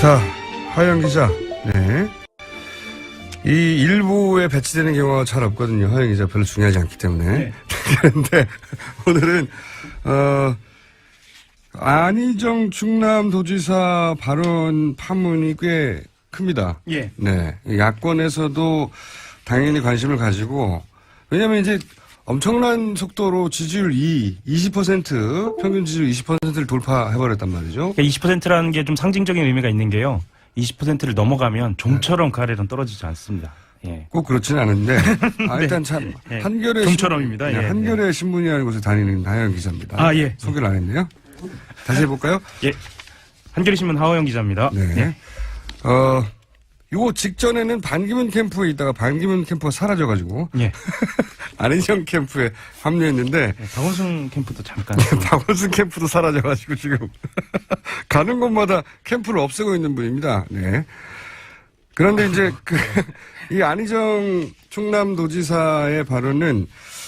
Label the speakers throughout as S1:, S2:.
S1: 자, 하영 기자. 네. 이 일부에 배치되는 경우가 잘 없거든요. 하영 기자 별로 중요하지 않기 때문에. 네. 그런데 오늘은, 안희정 충남도지사 발언 파문이 꽤 큽니다.
S2: 예.
S1: 네. 야권에서도 당연히 관심을 가지고, 왜냐면 이제 엄청난 속도로 지지율 20% 평균 지지율 20%를 돌파해버렸단 말이죠.
S2: 20%라는 게 좀 상징적인 의미가 있는 게요. 20%를 넘어가면 좀처럼 가래는 떨어지지 않습니다. 예.
S1: 꼭 그렇지는 않은데
S2: 네.
S1: 일단 참
S2: 예.
S1: 한겨레
S2: 좀처럼입니다.
S1: 네,
S2: 예.
S1: 한겨레 신문이라는 곳에 다니는 하영 기자입니다.
S2: 아, 예.
S1: 소개를 안 했네요. 다시 해볼까요?
S2: 예. 한겨레신문 하호영 기자입니다.
S1: 네.
S2: 예.
S1: 요 직전에는 반기문 캠프에 있다가 반기문 캠프가 사라져가지고
S2: 예.
S1: 안희정 캠프에 합류했는데
S2: 박원순 캠프도 잠깐.
S1: 박원순 캠프도 사라져가지고 지금 가는 곳마다 캠프를 없애고 있는 분입니다. 네. 그런데 이제 이 안희정 충남도지사의 발언은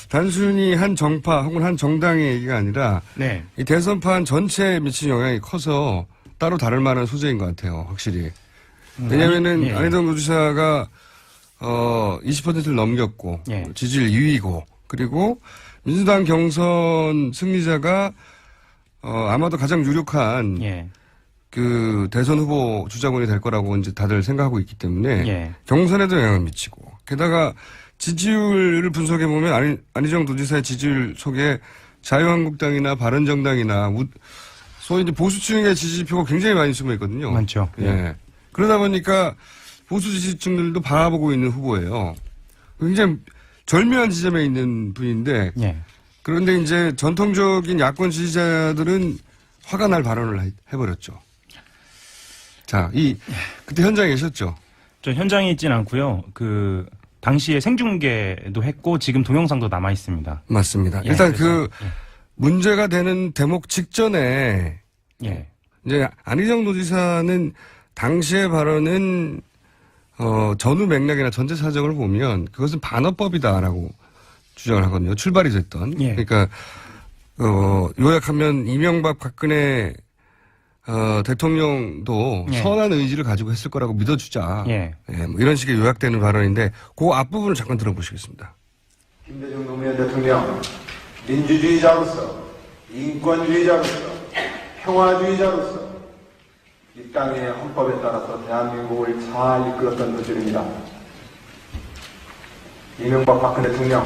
S1: 단순히 한 정파 혹은 한 정당의 얘기가 아니라
S2: 네.
S1: 이 대선판 전체에 미친 영향이 커서 따로 다를 만한 소재인 것 같아요. 확실히. 왜냐면은
S2: 예.
S1: 안희정 도지사가 20%를 넘겼고
S2: 예.
S1: 지지율 2위고 그리고 민주당 경선 승리자가 아마도 가장 유력한
S2: 예.
S1: 그 대선 후보 주자군이 될 거라고 이제 다들 생각하고 있기 때문에
S2: 예.
S1: 경선에도 영향을 미치고 게다가 지지율을 분석해 보면 안희정 도지사의 지지율 속에 자유한국당이나 바른정당이나 소위 이제 보수층의 지지표가 굉장히 많이 숨어 있거든요.
S2: 많죠.
S1: 예. 그러다 보니까 보수 지지층들도 바라보고 있는 후보예요. 굉장히 절묘한 지점에 있는 분인데
S2: 예.
S1: 그런데 이제 전통적인 야권 지지자들은 화가 날 발언을 해버렸죠. 자, 그때 현장에 계셨죠?
S2: 저 현장에 있진 않고요. 당시에 생중계도 했고 지금 동영상도 남아 있습니다.
S1: 맞습니다.
S2: 예,
S1: 일단
S2: 그래서,
S1: 문제가 되는 대목 직전에
S2: 예.
S1: 이제 안희정 도지사는 당시의 발언은 전후 맥락이나 전체 사정을 보면 그것은 반어법이다라고 주장을 하거든요. 출발이 됐던.
S2: 예.
S1: 그러니까 요약하면 이명박 박근혜 대통령도
S2: 예.
S1: 선한 의지를 가지고 했을 거라고 믿어주자.
S2: 예.
S1: 예, 뭐 이런 식의 요약되는 발언인데 그 앞부분을 잠깐 들어보시겠습니다.
S3: 김대중 노무현 대통령 민주주의자로서 인권주의자로서 평화주의자로서 이 땅의 헌법에 따라서 대한민국을 잘 이끌었던 분들입니다. 이명박 박근혜 대통령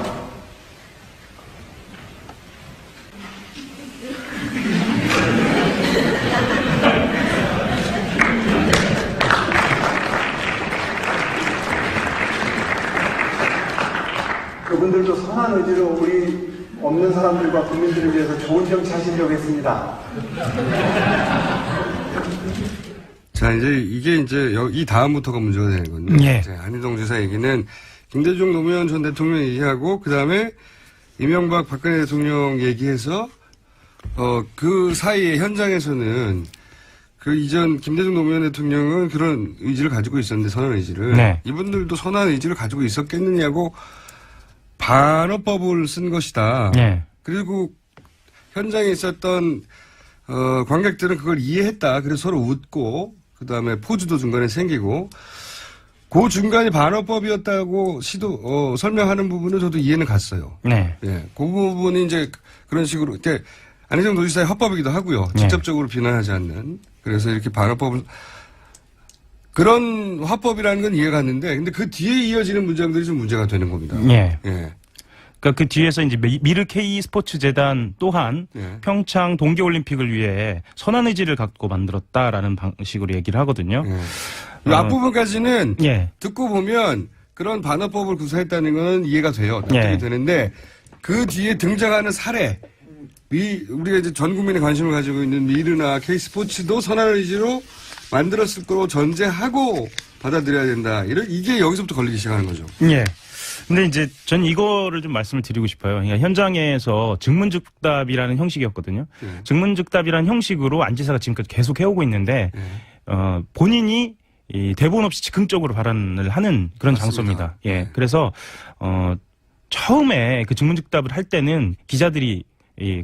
S3: 그분들도 선한 의지로 우리 없는 사람들과 국민들을 위해서 좋은 정치 하시려고 했습니다.
S1: 자, 이게 이 다음부터가 문제가 되는 거거든요.
S2: 예.
S1: 안희정 지사 얘기는 김대중 노무현 전 대통령 얘기하고, 그 다음에 이명박 박근혜 대통령 얘기해서, 그 사이에 현장에서는 그 이전 김대중 노무현 대통령은 그런 의지를 가지고 있었는데, 선한 의지를.
S2: 네.
S1: 이분들도 선한 의지를 가지고 있었겠느냐고 반어법을 쓴 것이다.
S2: 예.
S1: 그리고 현장에 있었던 관객들은 그걸 이해했다. 그래서 서로 웃고 그 다음에 포즈도 중간에 생기고 그 중간이 반어법이었다고 설명하는 부분은 저도 이해는 갔어요.
S2: 네.
S1: 예, 그 부분이 이제 그런 식으로 안희정 도지사의 헌법이기도 하고요.
S2: 네.
S1: 직접적으로 비난하지 않는. 그래서 이렇게 반어법을 그런 화법이라는 건 이해가 갔는데 근데 그 뒤에 이어지는 문장들이 좀 문제가 되는 겁니다.
S2: 예.
S1: 예.
S2: 그러니까 그 뒤에서 이제 미르 K 스포츠 재단 또한
S1: 예.
S2: 평창 동계올림픽을 위해 선한 의지를 갖고 만들었다라는 방식으로 얘기를 하거든요.
S1: 예. 이 앞부분까지는
S2: 예.
S1: 듣고 보면 그런 반어법을 구사했다는 건 이해가 돼요. 납득이
S2: 예.
S1: 되는데 그 뒤에 등장하는 사례, 우리가 이제 전 국민의 관심을 가지고 있는 미르나 K 스포츠도 선한 의지로 만들었을 거로 전제하고 받아들여야 된다. 이게 여기서부터 걸리기 시작하는 거죠.
S2: 예. 근데 이제 전 이거를 좀 말씀을 드리고 싶어요. 그러니까 현장에서 증문즉답이라는 형식이었거든요. 증문즉답이라는 형식으로 안 지사가 지금까지 계속 해오고 있는데 본인이 이 대본 없이 즉흥적으로 발언을 하는 그런
S1: 맞습니다.
S2: 장소입니다. 예.
S1: 네.
S2: 그래서 처음에 그 증문즉답을 할 때는 기자들이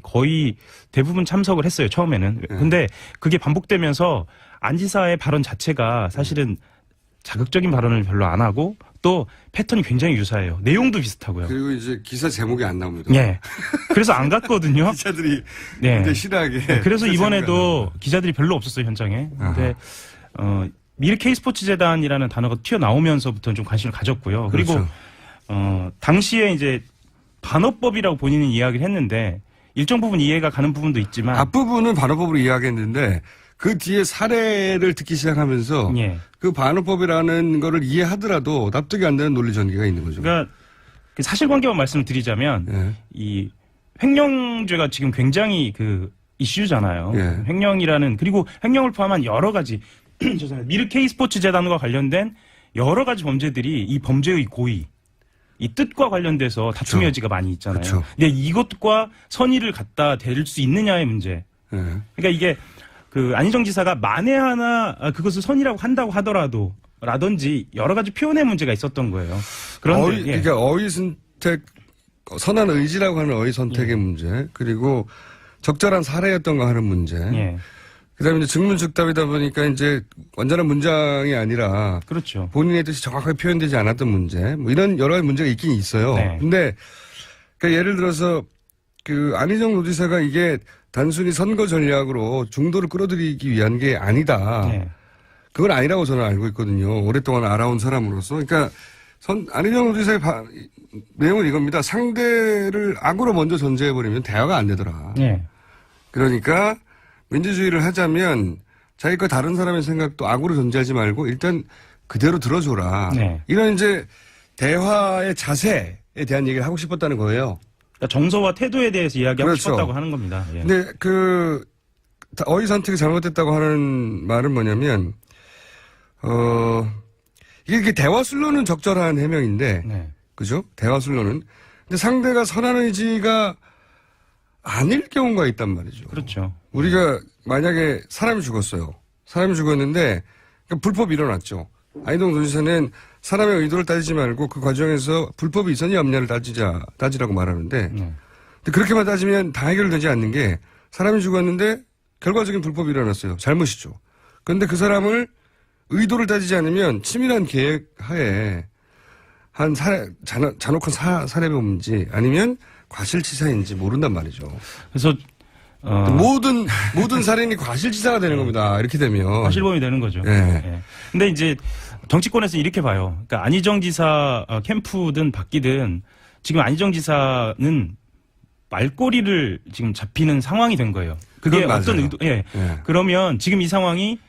S2: 거의 대부분 참석을 했어요. 처음에는. 근데 그게 반복되면서 안 지사의 발언 자체가 사실은 자극적인 발언을 별로 안 하고 또 패턴이 굉장히 유사해요. 내용도 비슷하고요.
S1: 그리고 이제 기사 제목이 안 나옵니다.
S2: 예. 그래서 안 갔거든요.
S1: 기자들이
S2: 네.
S1: 굉장히 싫어하게.
S2: 그래서
S1: 기사
S2: 이번에도 기자들이 별로 없었어요, 현장에. 근데 미르 K스포츠 재단이라는 단어가 튀어나오면서부터는 좀 관심을 가졌고요. 그리고
S1: 그렇죠.
S2: 당시에 이제 반어법이라고 본인은 이야기를 했는데 일정 부분 이해가 가는 부분도 있지만
S1: 앞부분은 반어법으로 이야기했는데 그 뒤에 사례를 듣기 시작하면서
S2: 예.
S1: 그 반어법이라는 거를 이해하더라도 납득이 안 되는 논리 전개가 있는 거죠.
S2: 그러니까 그 사실관계만 말씀을 드리자면
S1: 예.
S2: 이 횡령죄가 지금 굉장히 그 이슈잖아요.
S1: 예.
S2: 횡령이라는 그리고 횡령을 포함한 여러 가지 죄송합니다. 미르 K스포츠 재단과 관련된 여러 가지 범죄들이 이 범죄의 고의 이 뜻과 관련돼서 다툼의
S1: 그쵸.
S2: 여지가 많이 있잖아요.
S1: 그쵸.
S2: 근데 이것과 선의를 갖다 댈 수 있느냐의 문제.
S1: 예.
S2: 그러니까 이게 그 안희정 지사가 만에 하나 그것을 선의라고 한다고 하더라도 라든지 여러 가지 표현의 문제가 있었던 거예요. 그런데
S1: 그러니까 어휘 선택, 선한 의지라고 하는 어휘 선택의 문제, 그리고 적절한 사례였던가 하는 문제.
S2: 예.
S1: 그다음에 이제 증문즉답이다 보니까 이제 완전한 문장이 아니라
S2: 그렇죠.
S1: 본인의 뜻이 정확하게 표현되지 않았던 문제, 뭐 이런 여러 가지 문제가 있긴 있어요.
S2: 네.
S1: 근데 그러니까 예를 들어서 그 안희정 노지사가 이게 단순히 선거 전략으로 중도를 끌어들이기 위한 게 아니다.
S2: 네.
S1: 그건 아니라고 저는 알고 있거든요. 오랫동안 알아온 사람으로서. 그러니까 안희정 노지사의 내용은 이겁니다. 상대를 악으로 먼저 전제해버리면 대화가 안 되더라.
S2: 예.
S1: 그러니까 민주주의를 하자면 자기과 다른 사람의 생각도 악으로 전제하지 말고 일단 그대로 들어줘라.
S2: 네.
S1: 이런 이제 대화의 자세에 대한 얘기를 하고 싶었다는 거예요.
S2: 그러니까 정서와 태도에 대해서 이야기하고
S1: 그렇죠.
S2: 싶었다고 하는 겁니다. 예.
S1: 근데 그 어휘 선택이 잘못됐다고 하는 말은 뭐냐면 이게 대화술로는 적절한 해명인데
S2: 네.
S1: 그죠? 대화술로는. 근데 상대가 선한 의지가 아닐 경우가 있단 말이죠.
S2: 그렇죠.
S1: 우리가 만약에 사람이 죽었어요. 사람이 죽었는데 그러니까 불법이 일어났죠. 안희정 도지사는 사람의 의도를 따지지 말고 그 과정에서 불법이 있었냐 없냐를 따지라고 말하는데 근데 그렇게만 따지면 다 해결되지 않는 게 사람이 죽었는데 결과적인 불법이 일어났어요. 잘못이죠. 그런데 그 사람을 의도를 따지지 않으면 치밀한 계획 하에 한 잔혹한 살해범인지 아니면 과실치사인지 모른단 말이죠.
S2: 그래서
S1: 모든 살인이 과실치사가 되는 겁니다. 이렇게 되면
S2: 과실범이 되는 거죠.
S1: 예.
S2: 예. 근데 이제 정치권에서 이렇게 봐요. 그러니까 안희정 지사 캠프든 바뀌든 지금 안희정 지사는 말꼬리를 지금 잡히는 상황이 된 거예요. 그게
S1: 그건
S2: 어떤
S1: 맞아요.
S2: 의도? 예.
S1: 예.
S2: 그러면 지금 이 상황이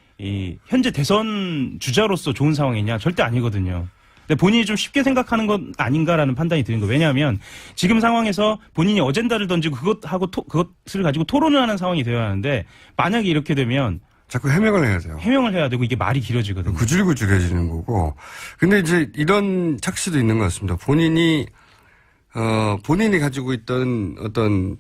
S2: 현재 대선 주자로서 좋은 상황이냐? 절대 아니거든요. 근데 본인이 좀 쉽게 생각하는 건 아닌가라는 판단이 드는 거예요. 왜냐하면 지금 상황에서 본인이 어젠다를 던지고 그것을 가지고 토론을 하는 상황이 되어야 하는데 만약에 이렇게 되면
S1: 자꾸 해명을 해야 돼요.
S2: 해명을 해야 되고 이게 말이 길어지거든요.
S1: 구질구질해지는 거고. 근데 이제 이런 착시도 있는 것 같습니다. 본인이 가지고 있던 어떤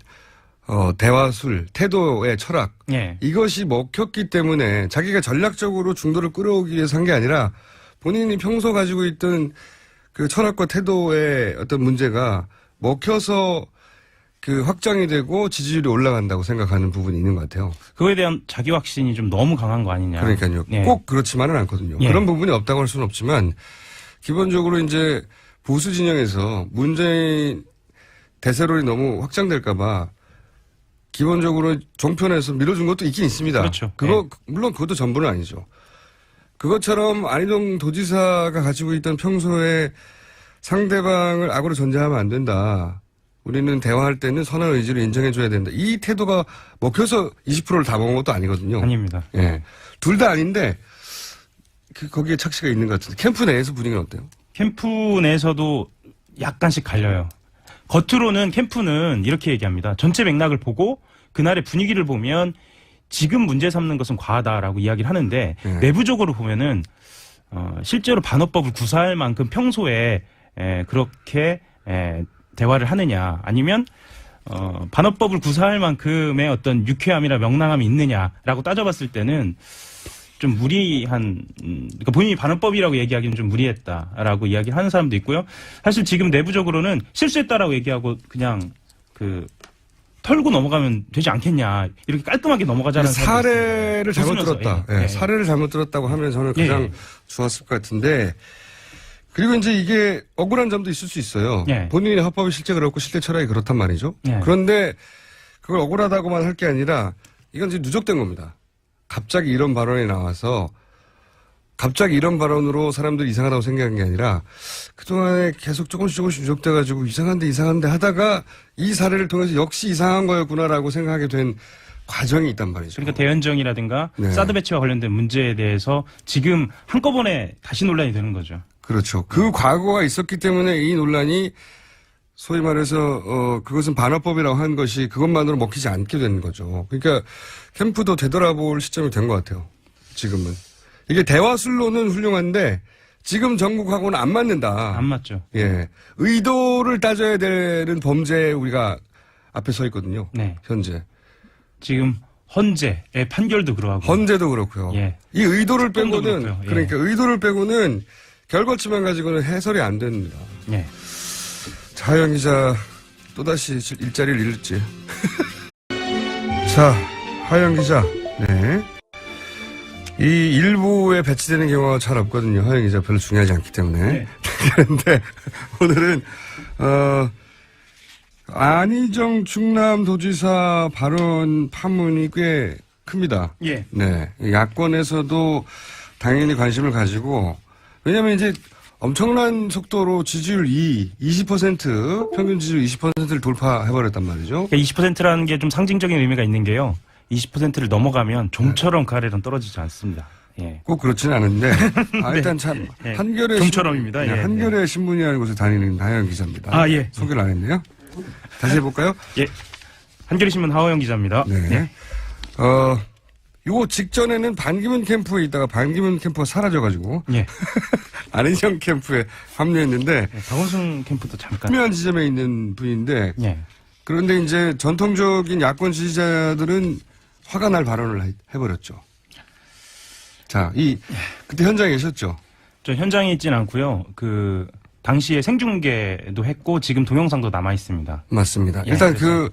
S1: 대화술, 태도의 철학.
S2: 예.
S1: 이것이 먹혔기 때문에 자기가 전략적으로 중도를 끌어오기 위해서 한 게 아니라 본인이 평소 가지고 있던 그 철학과 태도의 어떤 문제가 먹혀서 그 확장이 되고 지지율이 올라간다고 생각하는 부분이 있는 것 같아요.
S2: 그거에 대한 자기 확신이 좀 너무 강한 거 아니냐.
S1: 그러니까요.
S2: 예.
S1: 꼭 그렇지만은 않거든요.
S2: 예.
S1: 그런 부분이 없다고 할 수는 없지만 기본적으로 이제 보수 진영에서 문재인 대세론이 너무 확장될까봐 기본적으로 종편에서 밀어준 것도 있긴 있습니다.
S2: 그렇죠.
S1: 물론 그것도 전부는 아니죠. 그것처럼 안희정 도지사가 가지고 있던 평소에 상대방을 악으로 전제하면 안 된다. 우리는 대화할 때는 선한 의지를 인정해줘야 된다. 이 태도가 먹혀서 20%를 다 먹은 것도 아니거든요.
S2: 아닙니다.
S1: 예. 둘 다 아닌데, 거기에 착시가 있는 것 같은데, 캠프 내에서 분위기는 어때요?
S2: 캠프 내에서도 약간씩 갈려요. 겉으로는 캠프는 이렇게 얘기합니다. 전체 맥락을 보고 그날의 분위기를 보면 지금 문제 삼는 것은 과하다라고 이야기를 하는데 내부적으로 보면은 실제로 반어법을 구사할 만큼 평소에 그렇게 대화를 하느냐 아니면 반어법을 구사할 만큼의 어떤 유쾌함이나 명랑함이 있느냐라고 따져봤을 때는 좀 무리한 그러니까 본인이 반어법이라고 얘기하기는 좀 무리했다라고 이야기를 하는 사람도 있고요. 사실 지금 내부적으로는 실수했다라고 얘기하고 그냥 털고 넘어가면 되지 않겠냐. 이렇게 깔끔하게 넘어가자는
S1: 사례를 잘못
S2: 웃으면서,
S1: 들었다.
S2: 예.
S1: 예, 사례를 잘못 들었다고 하면 저는 가장
S2: 예.
S1: 좋았을 것 같은데 그리고 이제 이게 억울한 점도 있을 수 있어요.
S2: 예.
S1: 본인의 합법이 실제 그렇고 실제 철학이 그렇단 말이죠.
S2: 예.
S1: 그런데 그걸 억울하다고만 할 게 아니라 이건 지금 누적된 겁니다. 갑자기 이런 발언이 나와서 갑자기 이런 발언으로 사람들이 이상하다고 생각한 게 아니라 그동안에 계속 조금씩 누적돼가지고 이상한데 하다가 이 사례를 통해서 역시 이상한 거였구나라고 생각하게 된 과정이 있단 말이죠.
S2: 그러니까 대연정이라든가
S1: 네.
S2: 사드 배치와 관련된 문제에 대해서 지금 한꺼번에 다시 논란이 되는 거죠.
S1: 그렇죠. 그 과거가 있었기 때문에 이 논란이 소위 말해서 그것은 반어법이라고 한 것이 그것만으로 먹히지 않게 되는 거죠. 그러니까 캠프도 되돌아볼 시점이 된 것 같아요. 지금은. 이게 대화술로는 훌륭한데 지금 정국하고는 안 맞는다.
S2: 안 맞죠.
S1: 예. 의도를 따져야 되는 범죄에 우리가 앞에 서 있거든요.
S2: 네.
S1: 현재.
S2: 지금 헌재의 판결도 그러하고.
S1: 헌재도 그렇고요.
S2: 예.
S1: 이 의도를
S2: 특검도
S1: 빼고는
S2: 그렇고요. 예.
S1: 그러니까 의도를 빼고는 결과치만 가지고는 해설이 안 됩니다.
S2: 예.
S1: 하영 기자 또다시 일자리를 잃었지. 자, 하영 기자. 네. 이 일부에 배치되는 경우가 잘 없거든요. 하영 기자 별로 중요하지 않기 때문에.
S2: 네.
S1: 그런데 오늘은 안희정 충남도지사 발언 파문이 꽤 큽니다.
S2: 예.
S1: 네. 야권에서도 당연히 관심을 가지고 왜냐하면 이제 엄청난 속도로 지지율 20% 평균 지지율 20%를 돌파해버렸단 말이죠.
S2: 그러니까 20%라는 게 좀 상징적인 의미가 있는 게요. 20%를 넘어가면 좀처럼 가래는 떨어지지 않습니다. 예.
S1: 꼭 그렇지는 않은데 일단 참
S2: 예.
S1: 한겨레
S2: 좀처럼입니다. 예.
S1: 한겨레 신문이라는 곳에 다니는 하영 기자입니다.
S2: 아, 예.
S1: 소개를 안 했네요. 다시 해볼까요?
S2: 예. 한겨레신문 하호영 기자입니다.
S1: 네.
S2: 예.
S1: 요 직전에는 반기문 캠프에 있다가 반기문 캠프가 사라져가지고
S2: 예.
S1: 안희정 캠프에 합류했는데
S2: 박원순 캠프도 잠깐.
S1: 묘한 지점에 있는 분인데
S2: 예.
S1: 그런데 이제 전통적인 야권 지지자들은 화가 날 발언을 해버렸죠. 자, 그때 현장에 계셨죠?
S2: 저 현장에 있진 않고요. 그 당시에 생중계도 했고 지금 동영상도 남아 있습니다.
S1: 맞습니다.
S2: 예,
S1: 일단
S2: 그래서,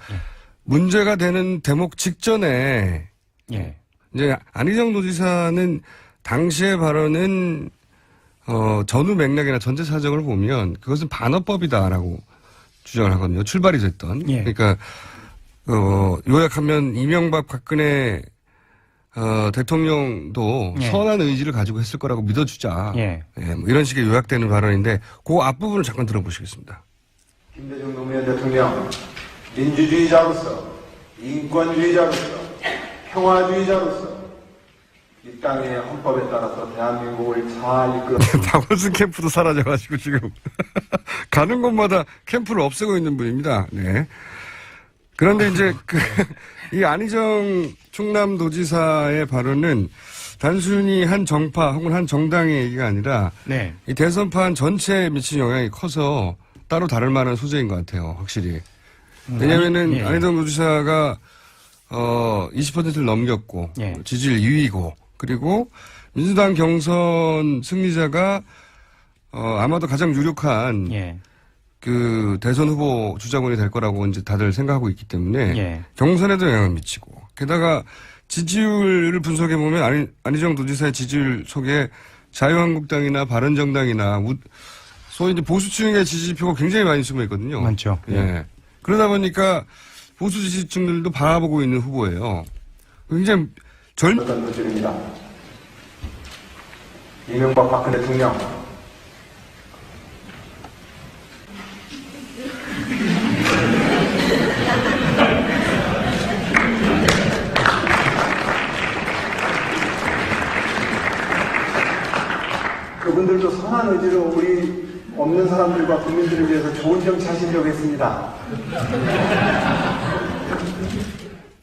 S1: 문제가 되는 대목 직전에
S2: 예.
S1: 이제 안희정 도지사는 당시의 발언은 전후 맥락이나 전체 사정을 보면 그것은 반어법이다라고 주장을 하거든요. 출발이 됐던.
S2: 예.
S1: 그러니까 요약하면 이명박 박근혜 대통령도
S2: 예.
S1: 선한 의지를 가지고 했을 거라고 믿어주자.
S2: 예.
S1: 뭐 이런 식의 요약되는 발언인데 그 앞부분을 잠깐 들어보시겠습니다.
S3: 김대중 노무현 대통령 민주주의자로서 인권주의자로서 평화주의자로서 이 땅의 헌법에 따라서 대한민국을 잘 이끌었습니다.
S1: 박원순 캠프도 사라져가지고 지금 가는 곳마다 캠프를 없애고 있는 분입니다. 네. 그런데 이제 이 안희정 충남도지사의 발언은 단순히 한 정파 혹은 한 정당의 얘기가 아니라
S2: 네.
S1: 이 대선판 전체에 미친 영향이 커서 따로 다룰 만한 소재인 것 같아요. 확실히. 왜냐면은
S2: 예.
S1: 안희정 도지사가 20%를 넘겼고
S2: 예.
S1: 지지율 2위고 그리고 민주당 경선 승리자가 아마도 가장 유력한
S2: 예.
S1: 그 대선 후보 주자군이 될 거라고 이제 다들 생각하고 있기 때문에
S2: 예.
S1: 경선에도 영향을 미치고 게다가 지지율을 분석해 보면 안희정 도지사의 지지율 속에 자유한국당이나 바른정당이나 소위 이제 보수층의 지지표가 굉장히 많이 숨어 있거든요.
S2: 많죠.
S1: 예. 그러다 보니까 보수 지지층들도 바라보고 있는 후보예요. 굉장히
S3: 어떤 노즐입니다. 이명박 박근혜 대통령 그분들도 선한 의지로 우리 없는 사람들과 국민들을 위해서 좋은 정치 하시려고 했습니다.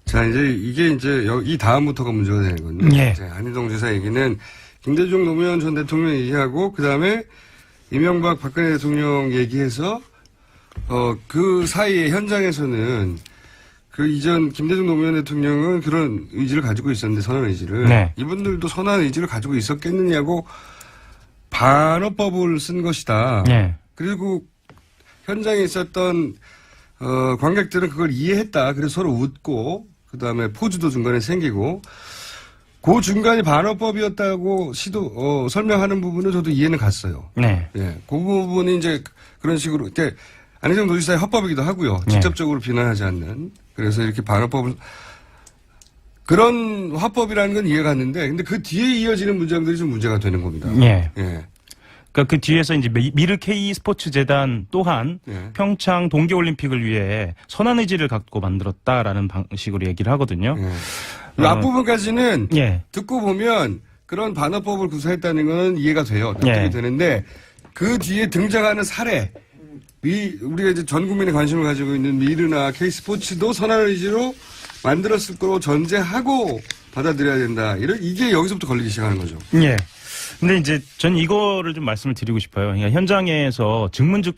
S1: 자, 이게 이 다음부터가 문제가 되는 거거든요.
S2: 예.
S1: 이제 안희정 지사 얘기는 김대중 노무현 전 대통령 얘기하고, 그 다음에 이명박 박근혜 대통령 얘기해서, 그 사이에 현장에서는 그 이전 김대중 노무현 대통령은 그런 의지를 가지고 있었는데, 선한 의지를.
S2: 네.
S1: 이분들도 선한 의지를 가지고 있었겠느냐고 반어법을 쓴 것이다.
S2: 예.
S1: 그리고 현장에 있었던 관객들은 그걸 이해했다. 그래서 서로 웃고, 그 다음에 포즈도 중간에 생기고, 그 중간이 반어법이었다고 설명하는 부분은 저도 이해는 갔어요.
S2: 네.
S1: 예. 그 부분이 이제 그런 식으로, 이제 안희정 도지사의 헌법이기도 하고요.
S2: 네.
S1: 직접적으로 비난하지 않는. 그래서 이렇게 반어법을, 그런 화법이라는 건 이해가 갔는데, 근데 그 뒤에 이어지는 문장들이 좀 문제가 되는 겁니다.
S2: 예.
S1: 예.
S2: 그러니까 그 뒤에서 이제 미르 K 스포츠 재단 또한
S1: 예.
S2: 평창 동계올림픽을 위해 선한 의지를 갖고 만들었다라는 방식으로 얘기를 하거든요.
S1: 이 앞부분까지는
S2: 예.
S1: 듣고 보면 그런 반어법을 구사했다는 건 이해가 돼요. 납득이
S2: 예.
S1: 되는데 그 뒤에 등장하는 사례, 우리가 이제 전 국민의 관심을 가지고 있는 미르나 K스포츠도 선한 의지로 만들었을 거로 전제하고 받아들여야 된다. 이게 여기서부터 걸리기 시작하는 거죠.
S2: 예. 근데 이제 전 이거를 좀 말씀을 드리고 싶어요. 그러니까 현장에서 증문즉